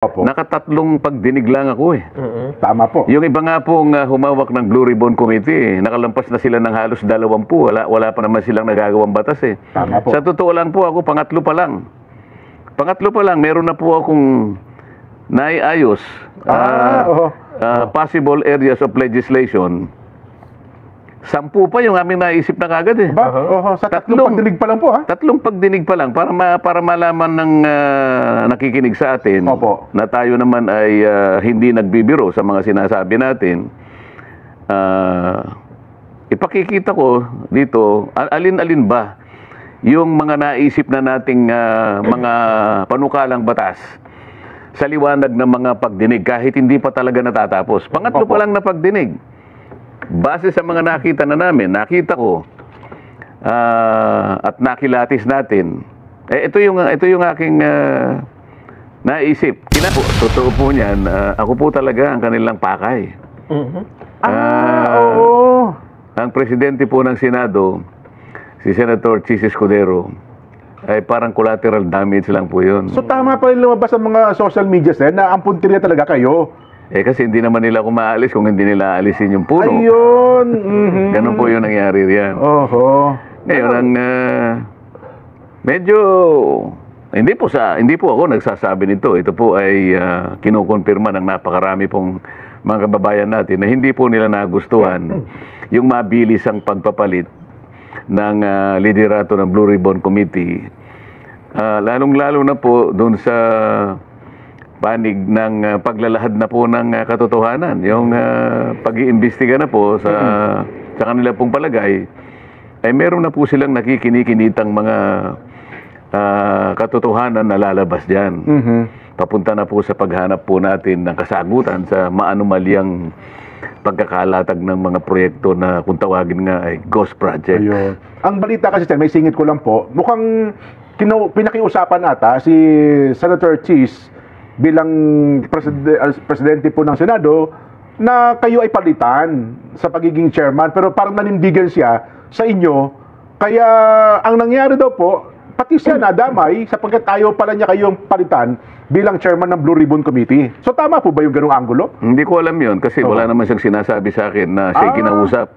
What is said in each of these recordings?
Opo. Nakatatlong pagdinig lang ako eh. Tama po. Yung iba nga pong humawak ng Blue Ribbon Committee, nakalampas na sila ng halos 20. Wala pa naman silang nagagawang batas eh. Tama po. Sa totoo lang po, ako pangatlo pa lang. Pangatlo pa lang, meron na po akong naiayos. Possible areas of legislation. 10 pa yung aming naisip na kagad eh. Sa tatlong pagdinig pa lang po, ha? Tatlong pagdinig pa lang para malaman ng nakikinig sa atin. Opo. Na tayo naman ay hindi nagbibiro sa mga sinasabi natin. Ipakikita ko dito, alin-alin ba yung mga naisip na nating mga panukalang batas sa liwanag ng mga pagdinig kahit hindi pa talaga natatapos. Pangatlo pa lang na pagdinig. Base sa mga nakita na namin, nakita ko at nakilatis natin. Ito yung aking naisip. Totoo po niyan, ako po talaga ang kanilang pakay. Oo. Ang presidente po ng Senado, si Senator Chis Escudero, ay parang collateral damage lang po yun. So tama pa rin lumabas sa mga social media na ang puntirya talaga kayo. Kasi hindi naman nila ako maalis kung hindi nila alisin yung puno. Ayun. Ganun po yung nangyari riyan. Oho. Ngayon, ang medyo hindi po ako nagsasabi nito. Ito po ay kinukumpirma ng napakarami pong mga kababayan natin na hindi po nila nagustuhan yung mabilis ang pagpapalit ng liderato ng Blue Ribbon Committee. Lalong-lalo na po doon sa panig ng paglalahad na po ng katotohanan. Yung pag-iimbestiga na po sa kanila pong palagay, ay meron na po silang nakikinikinitang mga katotohanan na lalabas dyan. Papunta na po sa paghanap po natin ng kasagutan sa maanumalyang pagkakalatag ng mga proyekto na kung tawagin nga ay ghost project. Ayun. Ang balita kasi, may singit ko lang po, mukhang pinakiusapan ata si Senator Chis bilang presidente po ng Senado na kayo ay palitan sa pagiging chairman, pero parang nanindigan siya sa inyo, kaya ang nangyari daw po, pati siya nadamay sapagkat ayaw pala niya kayong palitan bilang chairman ng Blue Ribbon Committee. So tama po ba yung ganung angulo? Hindi ko alam yun kasi wala naman siyang sinasabi sa akin na siya kinausap.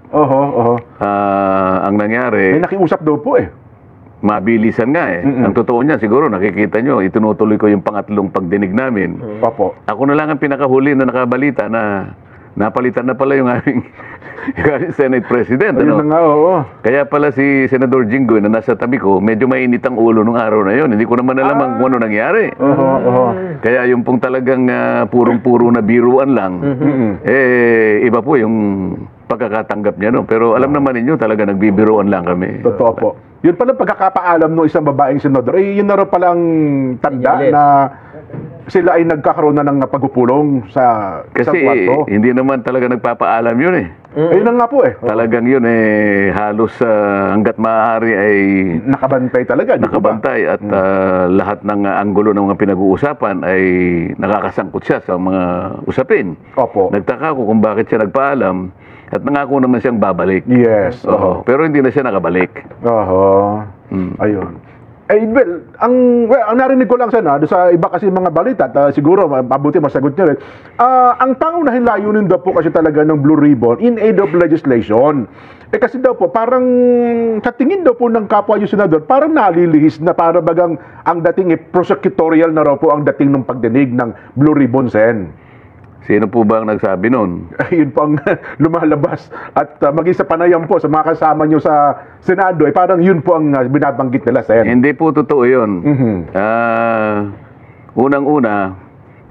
Ang nangyari, may nakiusap daw po eh. Mabilisan nga eh. Ang totoo niya, siguro nakikita nyo, itinutuloy ko yung pangatlong pagdinig namin. Ako na lang ang pinakahuli na nakabalita na napalitan na pala yung aming Senate President. Ayun na nga, oo. Kaya pala si Senador Jinggoy na nasa tabi ko, medyo mainit ang ulo nung araw na yun. Hindi ko naman alam kung ano nangyari. Kaya yung pong talagang purong-puro na biruan lang, iba po yung pagkakatanggap niya. No? Pero alam naman ninyo, talaga nagbibiruan lang kami. Totoo po. Yun pala pagkakapaalam ng isang babaeng senador, yun na rin palang tanda na sila ay nagkakaroon na ng pagpupulong sa isang kwarto. Kasi hindi naman talaga nagpapaalam yun eh. Ayun na nga po eh. Talagang yun eh, halos hanggat maaari ay nakabantay talaga. Nakabantay at lahat ng anggulo ng mga pinag-uusapan ay nakakasangkot siya sa mga usapin. Opo. Nagtaka ko kung bakit siya nagpaalam at nangako naman siyang babalik. Yes. Pero hindi na siya nakabalik. Ayun. Ang narinig ko lang sana sa iba kasi mga balita at siguro mabuti masagot niyo rin. Ang pangunahing layunin daw po kasi talaga ng Blue Ribbon in aid of legislation. Kasi daw po parang sa tingin daw po ng kapwa yung senador, parang nalilihis na para bagang ang dating prosecutorial na raw po ang dating ng pagdinig ng Blue Ribbon Sen. Sino po ba ang nagsabi nun? Yun po ang lumalabas. At maging sa panayam po sa mga kasama nyo sa Senado, parang yun po ang binabanggit nila, Sen. Hindi po totoo yun. Unang-una,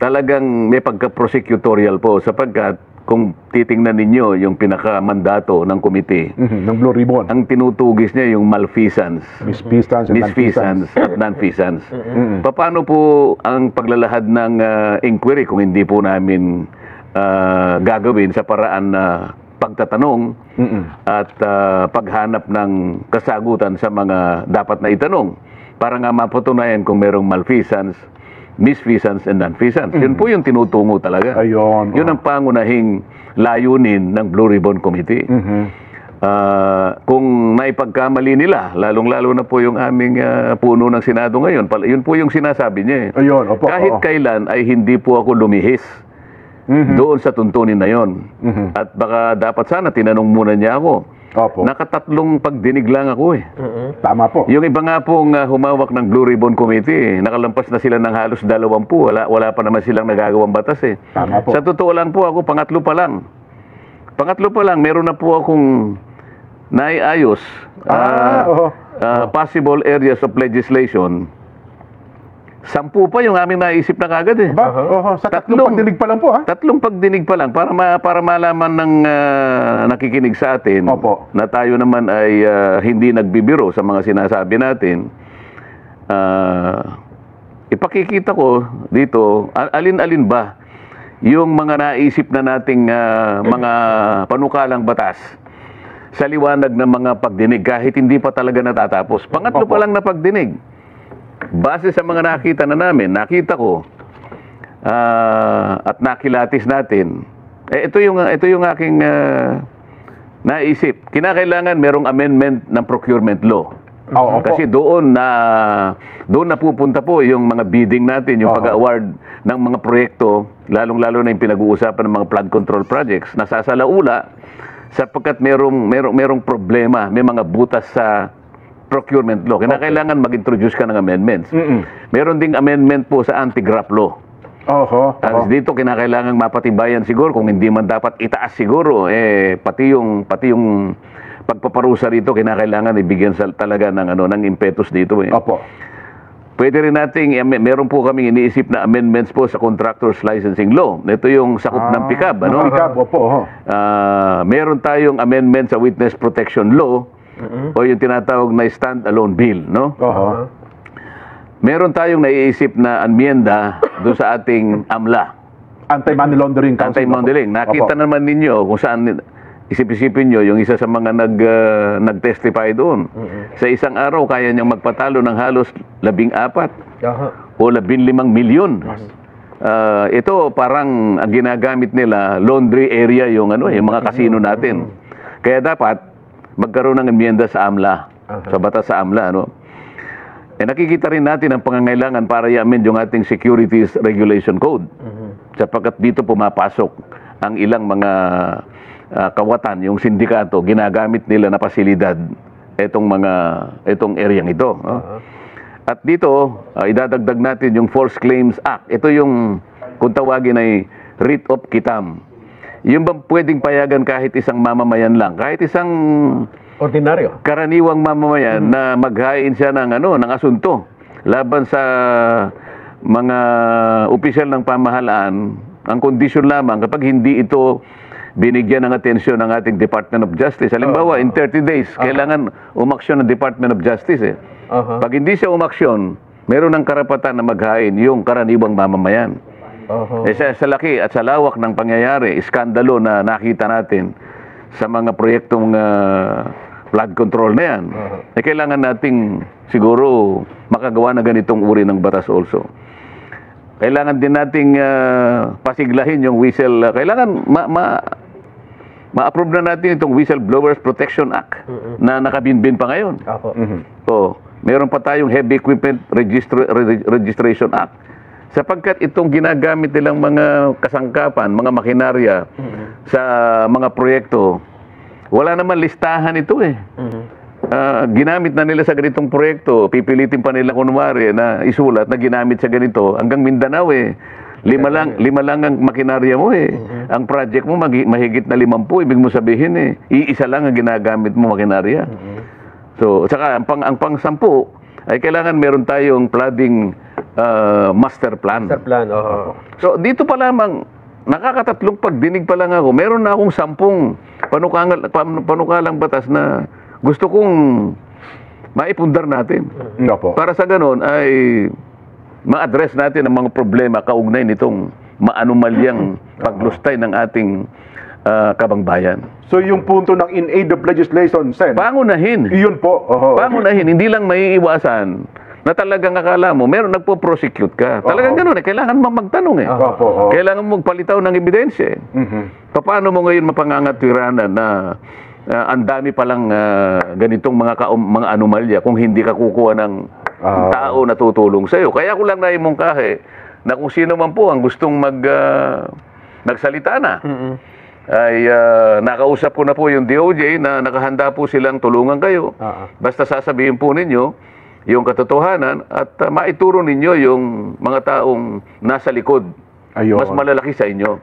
talagang may pagka-prosecutorial po sapagkat kung titingnan ninyo yung pinaka-mandato ng komite, ng Blue Ribbon, ang tinutugis niya yung malfeasance, misfeasance at nonfeasance. Paano po ang paglalahad ng inquiry kung hindi po namin gagawin sa paraan na pagtatanong at paghanap ng kasagutan sa mga dapat na itanong para nga mapatunayan kung merong malfeasance, misfeasance and nonfeasance. Yun po yung tinutungo talaga. Ayun. Yun ang pangunahing layunin ng Blue Ribbon Committee. kung naipagkamali nila, lalong-lalo na po yung aming puno ng Senado ngayon, yun po yung sinasabi niya. Ayun, opo. Kahit kailan ay hindi po ako lumihis doon sa tuntunin na yon. At baka dapat sana tinanong muna niya ako. Opo. Nakatatlong pagdinig lang ako eh. Tama po. Yung iba nga pong humawak ng Blue Ribbon Committee, nakalampas na sila ng halos 20. Wala pa naman silang nagagawang batas eh. Tama po. Sa totoo lang po ako, pangatlo pa lang. Meron na po akong naiayos possible areas of legislation. 10 pa yung aming naisip na kagad eh. Sa tatlong pagdinig pa lang po, ha? Tatlong pagdinig pa lang para malaman ng nakikinig sa atin. Opo. Na tayo naman ay hindi nagbibiro sa mga sinasabi natin. Ipakikita ko dito, alin-alin ba yung mga naisip na nating mga panukalang batas sa liwanag ng mga pagdinig kahit hindi pa talaga natatapos. Pangatlo pa lang na pagdinig. Base sa mga nakita na namin, nakita ko at nakilatis natin. Ito yung aking naisip. Kinakailangan merong amendment ng procurement law. Kasi doon na pupunta po yung mga bidding natin, yung pag-award ng mga proyekto, lalong-lalo na yung pinag-uusapan ng mga flood control projects, nasasalaula sapagkat merong problema, may mga butas sa procurement law. Kinakailangan mag-introduce ka ng amendments. Meron ding amendment po sa anti-graft law. Dito kinakailangan mapatibayan siguro, kung hindi man dapat itaas siguro, pati yung pagpaparusa dito kinakailangan ibigyan talaga ng impetus dito eh. Pwede rin nating meron po kaming iniisip na amendments po sa contractors licensing law. Ito yung sakop ng PICAB, ano? Meron tayong amendment sa witness protection law o yung tinatawag na stand-alone bill, no? Meron tayong naiisip na amyenda doon sa ating AMLA. Anti-Money Laundering Council. Anti-Money. Nakita naman ninyo kung saan, isip-isipin nyo, yung isa sa mga nag-testify doon. Sa isang araw, kaya niyang magpatalo ng halos 14 o 15 milyon. Ito parang ang ginagamit nila, laundry area yung mga kasino natin. Kaya dapat magkaroon ng amyenda sa AMLA, sa batas sa AMLA, ano? Nakikita rin natin ang pangangailangan para i-amend yung ating Securities Regulation Code. Sapagkat dito pumapasok ang ilang mga kawatan, yung sindikato, ginagamit nila na pasilidad itong areang ito. At dito, idadagdag natin yung False Claims Act. Ito yung, kung tawagin ay writ of quitam. Yung bang pwedeng payagan kahit isang mamamayan lang, kahit isang ordinaryo, karaniwang mamamayan na maghain siya ng asunto laban sa mga opisyal ng pamahalaan, ang kondisyon lamang kapag hindi ito binigyan ng atensyon ng ating Department of Justice. Halimbawa, in 30 days, kailangan umaksyon ng Department of Justice. Pag hindi siya umaksyon, meron ng karapatan na maghain yung karaniwang mamamayan. Sa laki at sa lawak ng pangyayari, iskandalo na nakita natin sa mga proyektong flood control na yan, kailangan nating siguro makagawa na ganitong uri ng batas also. Kailangan din nating pasiglahin yung kailangan ma-approve na natin itong Whistleblowers Protection Act na nakabinbin pa ngayon. Meron pa tayong Heavy Equipment Registration Act. Sapagkat itong ginagamit nilang mga kasangkapan, mga makinarya sa mga proyekto, wala naman listahan ito eh. Ginamit na nila sa ganitong proyekto, pipilitin pa nila kunwari na isulat na ginamit sa ganito hanggang Mindanao eh. Lima lang ang makinarya mo eh. Ang project mo mahigit na 50, ibig mo sabihin eh. Iisa lang ang ginagamit mo makinarya. So, saka ang pang-10 ay kailangan meron tayong flooding master plan. So, dito pa lamang, nakakatatlong pagdinig pa lang ako, meron na akong 10 panukalang batas na gusto kong maipundar natin. Para sa ganon ay ma-address natin ang mga problema kaugnay nitong maanumalyang paglustay ng ating kabangbayan. So yung punto ng in aid of legislation, Sen? Pangunahin. Iyon po. Pangunahin. Hindi lang maiiwasan na talagang akala mo, meron nagpo-prosecute ka. Talagang gano'n eh. Kailangan mo magtanong eh. Kailangan mo magpalitaw ng ebidensya eh. Paano mo ngayon mapangangatwiranan na ang dami palang ganitong mga anomalya kung hindi ka kukuha ng tao na tutulong sa iyo. Kaya ko lang naimungkahi na kung sino man po ang gustong magsalita na, ay nakausap ko na po yung DOJ na nakahanda po silang tulungan kayo. Basta sasabihin po ninyo yung katotohanan at maituro ninyo yung mga taong nasa likod. Ayun. Mas malalaki sa inyo.